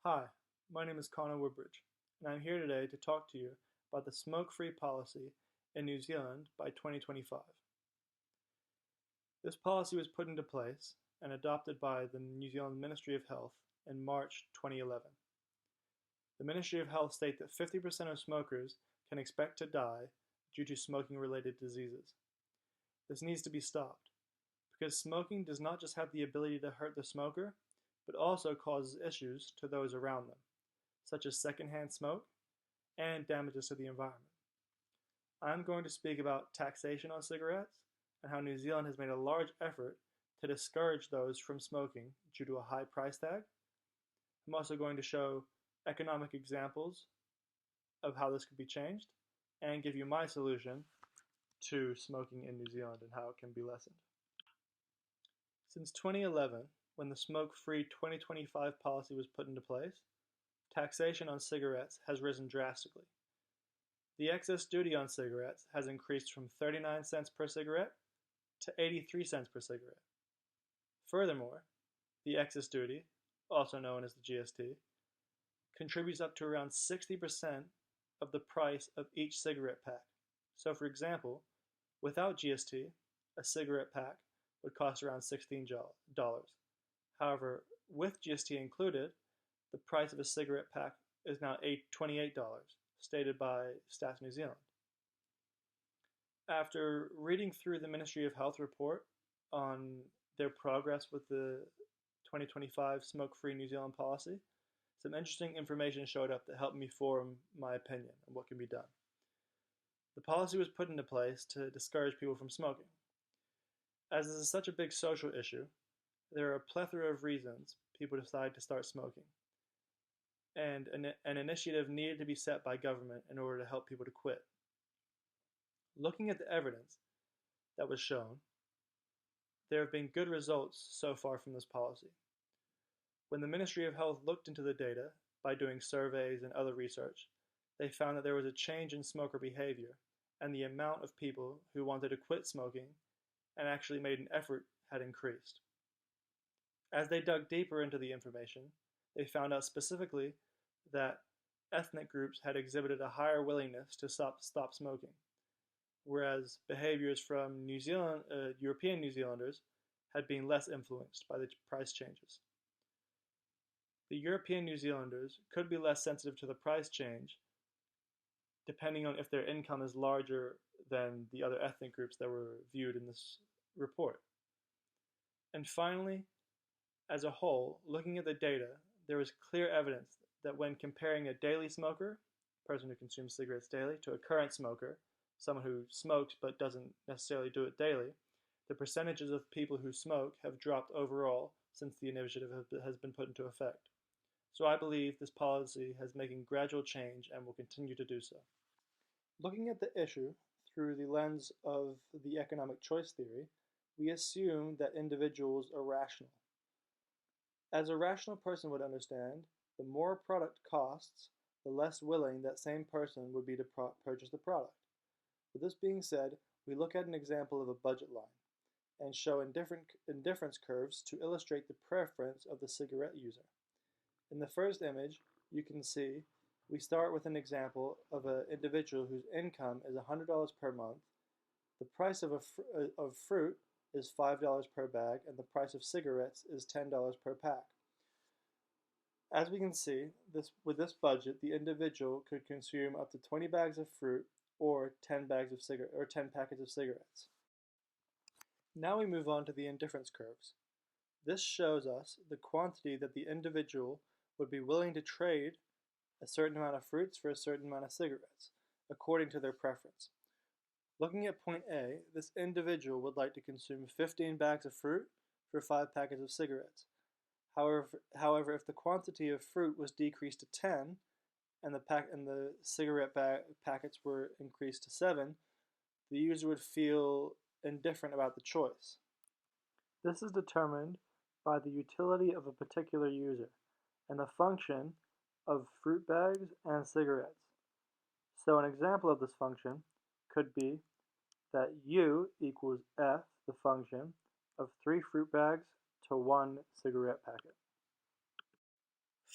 Hi, my name is Connor Woodbridge, and I'm here today to talk to you about the smoke-free policy in New Zealand by 2025. This policy was put into place and adopted by the New Zealand Ministry of Health in March 2011. The Ministry of Health states that 50% of smokers can expect to die due to smoking-related diseases. This needs to be stopped, because smoking does not just have the ability to hurt the smoker, but also causes issues to those around them, such as secondhand smoke and damages to the environment. I'm going to speak about taxation on cigarettes and how New Zealand has made a large effort to discourage those from smoking due to a high price tag. I'm also going to show economic examples of how this could be changed and give you my solution to smoking in New Zealand and how it can be lessened. Since 2011, when the smoke-free 2025 policy was put into place, taxation on cigarettes has risen drastically. The excess duty on cigarettes has increased from 39 cents per cigarette to 83 cents per cigarette. Furthermore, the excess duty, also known as the GST, contributes up to around 60% of the price of each cigarette pack. So for example, without GST, a cigarette pack would cost around $16. However, with GST included, the price of a cigarette pack is now $28, stated by Stats New Zealand. After reading through the Ministry of Health report on their progress with the 2025 smoke-free New Zealand policy, some interesting information showed up that helped me form my opinion on what can be done. The policy was put into place to discourage people from smoking. As this is such a big social issue, there are a plethora of reasons people decide to start smoking, and an initiative needed to be set by government in order to help people to quit. Looking at the evidence that was shown, there have been good results so far from this policy. When the Ministry of Health looked into the data by doing surveys and other research, they found that there was a change in smoker behavior, and the amount of people who wanted to quit smoking and actually made an effort had increased. As they dug deeper into the information, they found out specifically that ethnic groups had exhibited a higher willingness to stop smoking, whereas behaviors from European New Zealanders had been less influenced by the price changes. The European New Zealanders could be less sensitive to the price change depending on if their income is larger than the other ethnic groups that were viewed in this report. And finally, as a whole, looking at the data, there is clear evidence that when comparing a daily smoker, a person who consumes cigarettes daily, to a current smoker, someone who smokes but doesn't necessarily do it daily, the percentages of people who smoke have dropped overall since the initiative has been put into effect. So I believe this policy is making gradual change and will continue to do so. Looking at the issue through the lens of the economic choice theory, we assume that individuals are rational. As a rational person would understand, the more a product costs, the less willing that same person would be to purchase the product. With this being said, we look at an example of a budget line and show indifference curves to illustrate the preference of the cigarette user. In the first image, you can see we start with an example of an individual whose income is $100 per month. The price of fruit is $5 per bag, and the price of cigarettes is $10 per pack. As we can see, with this budget, the individual could consume up to 20 bags of fruit or 10 packets of cigarettes. Now we move on to the indifference curves. This shows us the quantity that the individual would be willing to trade a certain amount of fruits for a certain amount of cigarettes, according to their preference. Looking at point A, this individual would like to consume 15 bags of fruit for 5 packets of cigarettes. However, if the quantity of fruit was decreased to 10 and the cigarette packets were increased to 7, the user would feel indifferent about the choice. This is determined by the utility of a particular user and the function of fruit bags and cigarettes. So an example of this function could be that U equals F, the function, of 3 fruit bags to 1 cigarette packet.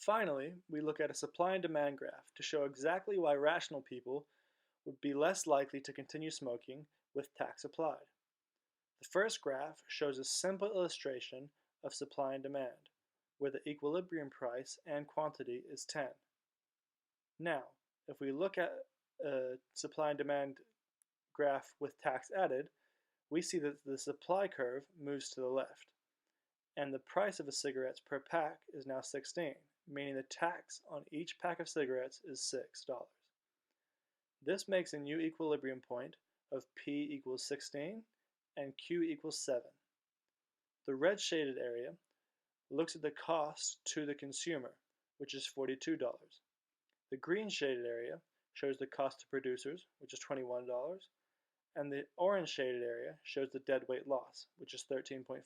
Finally, we look at a supply and demand graph to show exactly why rational people would be less likely to continue smoking with tax applied. The first graph shows a simple illustration of supply and demand, where the equilibrium price and quantity is 10. Now, if we look at a supply and demand graph with tax added, we see that the supply curve moves to the left, and the price of a cigarettes per pack is now 16, meaning the tax on each pack of cigarettes is $6. This makes a new equilibrium point of P equals 16 and Q equals 7. The red shaded area looks at the cost to the consumer, which is $42. The green shaded area shows the cost to producers, which is $21, and the orange shaded area shows the deadweight loss, which is 13.5.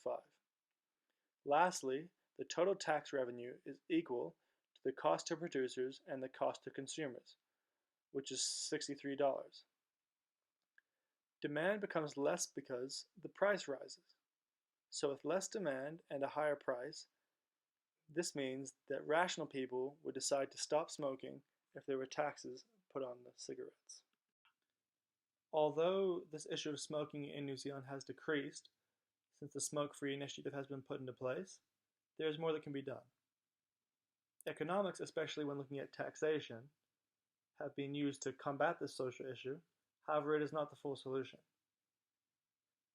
Lastly, the total tax revenue is equal to the cost to producers and the cost to consumers, which is $63. Demand becomes less because the price rises. So with less demand and a higher price, this means that rational people would decide to stop smoking if there were taxes put on the cigarettes. Although this issue of smoking in New Zealand has decreased since the smoke-free initiative has been put into place, there is more that can be done. Economics, especially when looking at taxation, have been used to combat this social issue. However, it is not the full solution.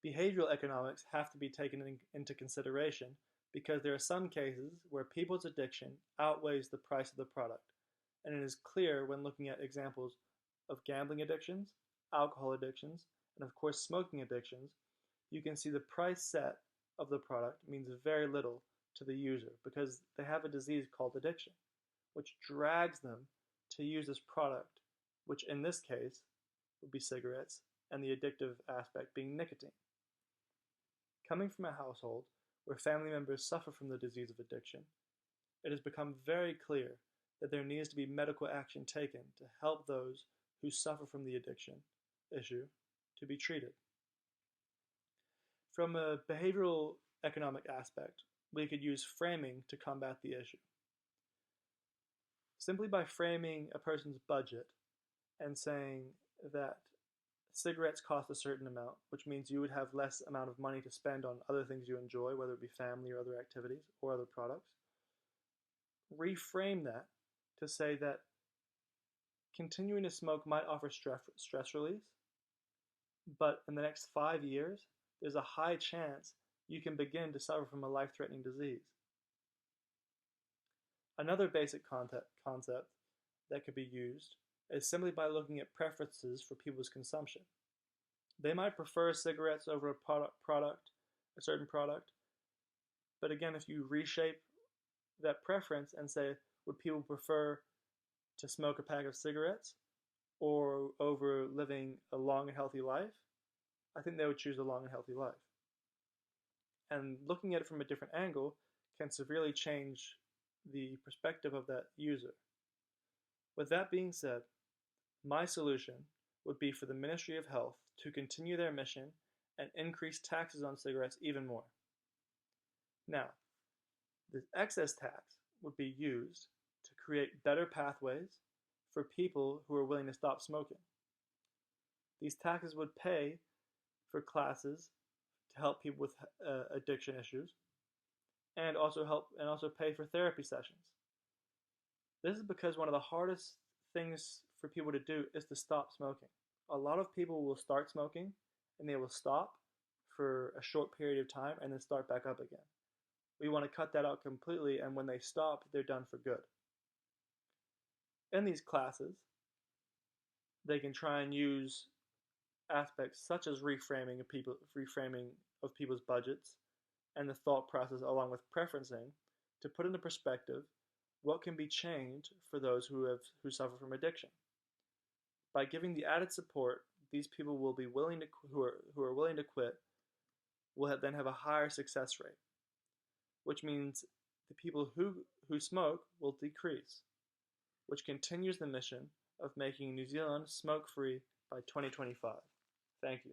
Behavioral economics have to be taken into consideration because there are some cases where people's addiction outweighs the price of the product, and it is clear when looking at examples of gambling addictions, alcohol addictions, and of course smoking addictions, you can see the price set of the product means very little to the user because they have a disease called addiction, which drags them to use this product, which in this case would be cigarettes, and the addictive aspect being nicotine. Coming from a household where family members suffer from the disease of addiction, it has become very clear that there needs to be medical action taken to help those who suffer from the addiction issue to be treated. From a behavioral economic aspect, we could use framing to combat the issue. Simply by framing a person's budget and saying that cigarettes cost a certain amount, which means you would have less amount of money to spend on other things you enjoy, whether it be family or other activities or other products. Reframe that to say that continuing to smoke might offer stress relief, but in the next 5 years, there's a high chance you can begin to suffer from a life-threatening disease. Another basic concept that could be used is simply by looking at preferences for people's consumption. They might prefer cigarettes over a certain product, but again, if you reshape that preference and say, would people prefer to smoke a pack of cigarettes or over living a long and healthy life, I think they would choose a long and healthy life. And looking at it from a different angle can severely change the perspective of that user. With that being said, my solution would be for the Ministry of Health to continue their mission and increase taxes on cigarettes even more. Now, the excess tax would be used to create better pathways for people who are willing to stop smoking. These taxes would pay for classes to help people with addiction issues, and also pay for therapy sessions. This is because one of the hardest things for people to do is to stop smoking. A lot of people will start smoking and they will stop for a short period of time and then start back up again. We want to cut that out completely, and when they stop, they're done for good. In these classes, they can try and use aspects such as reframing of people's budgets and the thought process along with preferencing to put into perspective what can be changed for those who suffer from addiction. By giving the added support, these people will be willing to who are willing to quit will then have a higher success rate, which means the people who smoke will decrease, which continues the mission of making New Zealand smoke-free by 2025. Thank you.